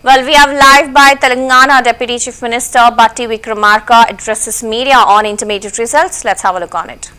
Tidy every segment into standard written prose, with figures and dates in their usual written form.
Well, we have live by Telangana Deputy Chief Minister Batti Vikramarka addresses media on intermediate results. Let's have a look on it.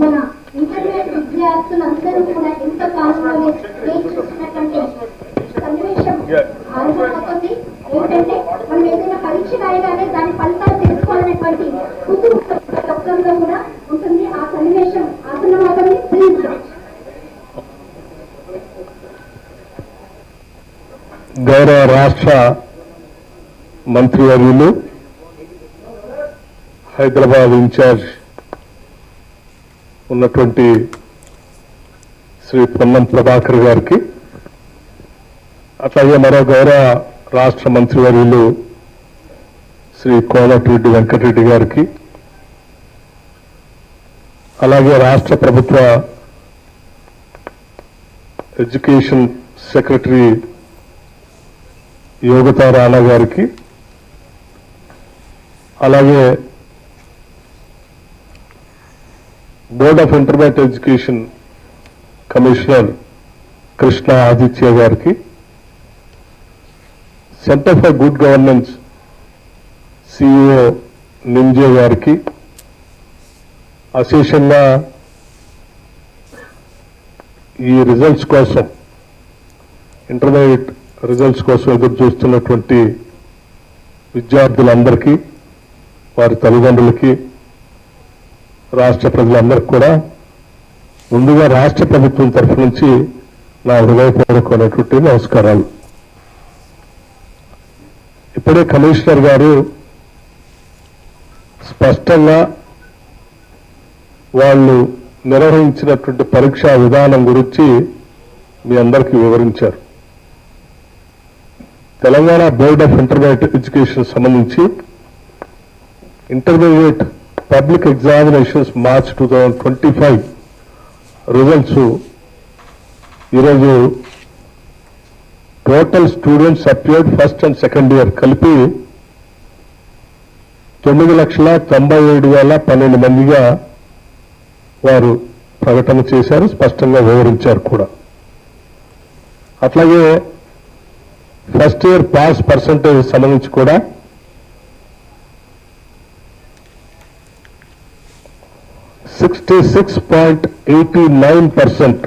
మన intermediate విద్యార్థులందరూ కూడా ఇంత కాలంలో చేస్తున్నటువంటి సన్నివేశం ఆరంభమవుతుంది. ఏంటంటే మనం ఏదైనా పరీక్ష రాయగానే దాని ఫలితాలు తెలుసుకోవాలనేటువంటి కుటుంబంలో కూడా ఉంటుంది. ఆ సన్నివేశం ఆసన్నమవుతుంది. ప్లీజ్ గౌరవ రాష్ట్ర మంత్రివర్యులు హైదరాబాద్ ఇన్ఛార్జ్ ఉన్నటువంటి శ్రీ పొన్నం ప్రభాకర్ గారికి, అట్లాగే మరో గౌరవ రాష్ట్ర మంత్రివర్యులు శ్రీ కోమటిరెడ్డి వెంకటరెడ్డి గారికి, అలాగే రాష్ట్ర ప్రభుత్వ ఎడ్యుకేషన్ సెక్రటరీ యోగితా రాణా గారికి, అలాగే board of intermediate education commissioner Krishna Aditya గారికి, centre for good governance CEO నింజే గారికి, అశేషంగా ఈ రిజల్ట్స్ కోసం ఇంటర్మీడియట్ రిజల్ట్స్ కోసం ఎదురు చూస్తున్నటువంటి విద్యార్థులందరికీ, వారి తల్లిదండ్రులకి, రాష్ట్ర ప్రజలందరికీ కూడా ముందుగా రాష్ట్ర ప్రభుత్వం తరఫు నుంచి నా హృదయపూర్వకమైనటువంటి నమస్కారాలు. ఇప్పుడే కమిషనర్ గారు స్పష్టంగా వాళ్ళు నిర్వహించినటువంటి పరీక్షా విధానం గురించి మీ అందరికీ వివరించారు. Telangana board of intermediate education సంబంధించి intermediate public examinations March 2025 results ఈరోజు total students appeared first and second year కలిపి 9,97,12 మందిగా వారు ప్రకటన చేశారు, స్పష్టంగా వివరించారు కూడా. అట్లాగే ఫస్ట్ ఇయర్ పాస్ పర్సంటేజ్ సంబంధించి కూడా 66.89%.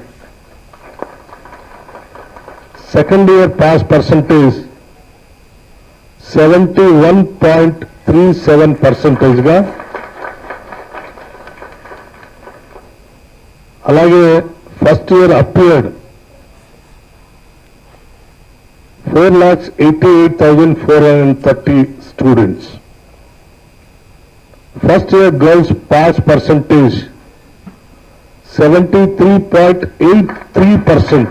Second year pass percentage 71.37%గా, అలాగే first year appeared 4,88,430 students. First year girls pass percentage 73.83%.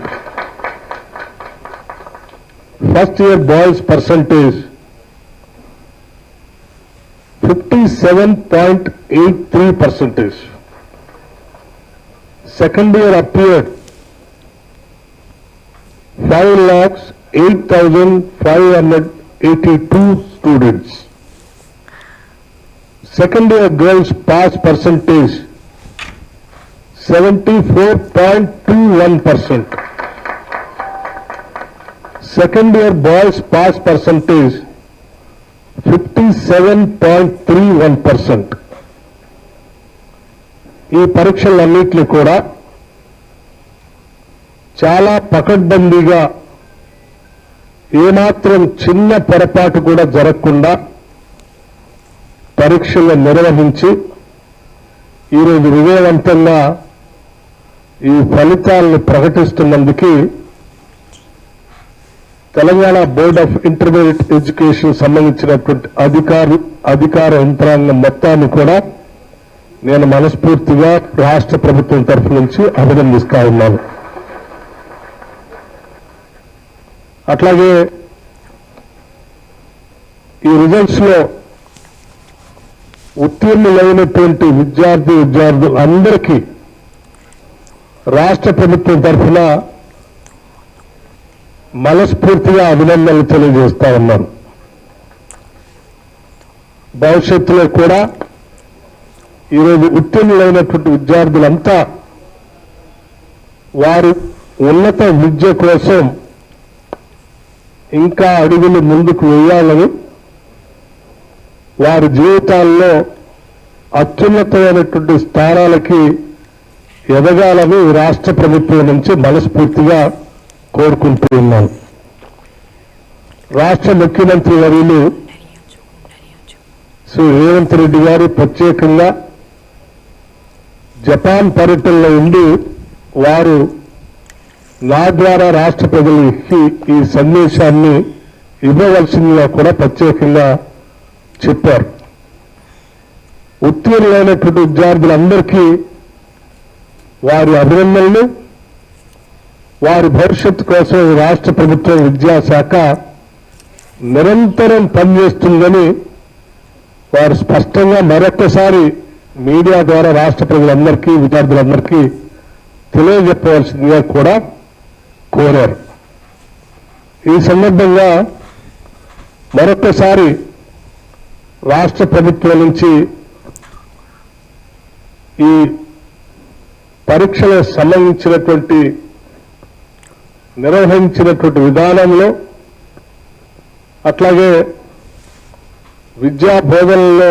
First year boys percentage 57.83%. Second year appeared 5,08,582 students. Second year girls pass percentage 74.21%. Second year boys pass percentage 57.31%. ఈ పరీక్షలన్నింటినీ కూడా చాలా పకడ్బందీగా ఏమాత్రం చిన్న పొరపాటు కూడా జరగకుండా పరీక్షలు నిర్వహించి ఈరోజు విజయవంతంగా ఈ ఫలితాలను ప్రకటిస్తున్నందుకు Telangana board of intermediate education సంబంధించినటువంటి అధికార యంత్రాంగం మొత్తాన్ని కూడా నేను మనస్ఫూర్తిగా రాష్ట్ర ప్రభుత్వం తరఫు నుంచి అభినందిస్తా ఉన్నాను. అట్లాగే ఈ రిజల్ట్స్ లో ఉత్తీర్ణులైనటువంటి విద్యార్థులందరికీ రాష్ట్ర ప్రభుత్వం తరఫున మనస్ఫూర్తిగా అభినందనలు తెలియజేస్తా ఉన్నాను. భవిష్యత్తులో కూడా ఈరోజు ఉత్తీర్ణులైనటువంటి విద్యార్థులంతా వారు ఉన్నత విద్య కోసం ఇంకా అడుగులు ముందుకు వేయాలని, వారి జీవితాల్లో అత్యున్నతమైనటువంటి స్థానాలకి ఎదగాలని రాష్ట్ర ప్రభుత్వం నుంచి మనస్ఫూర్తిగా కోరుకుంటూ ఉన్నాను. రాష్ట్ర ముఖ్యమంత్రి వర్యులు శ్రీ రేవంత్ రెడ్డి గారు ప్రత్యేకంగా జపాన్ పర్యటనలో ఉండి వారు నా ద్వారా రాష్ట్ర ప్రజలకి ఈ సందేశాన్ని ఇవ్వవలసిందిగా కూడా ప్రత్యేకంగా చెప్పారు. ఉత్తీర్ణులైనటువంటి విద్యార్థులందరికీ వారి అభినందనలు, వారి భవిష్యత్తు కోసం రాష్ట్ర ప్రభుత్వం విద్యాశాఖ నిరంతరం పనిచేస్తుందని వారు స్పష్టంగా మరొకసారి మీడియా ద్వారా రాష్ట్ర ప్రజలందరికీ విద్యార్థులందరికీ తెలియజెప్పవలసిందిగా కూడా కోరారు. ఈ సందర్భంగా మరొకసారి రాష్ట్ర ప్రభుత్వం నుంచి ఈ పరీక్షలకు సంబంధించినటువంటి నిర్వహించినటువంటి విధానంలో, అట్లాగే విద్యా బోధనలో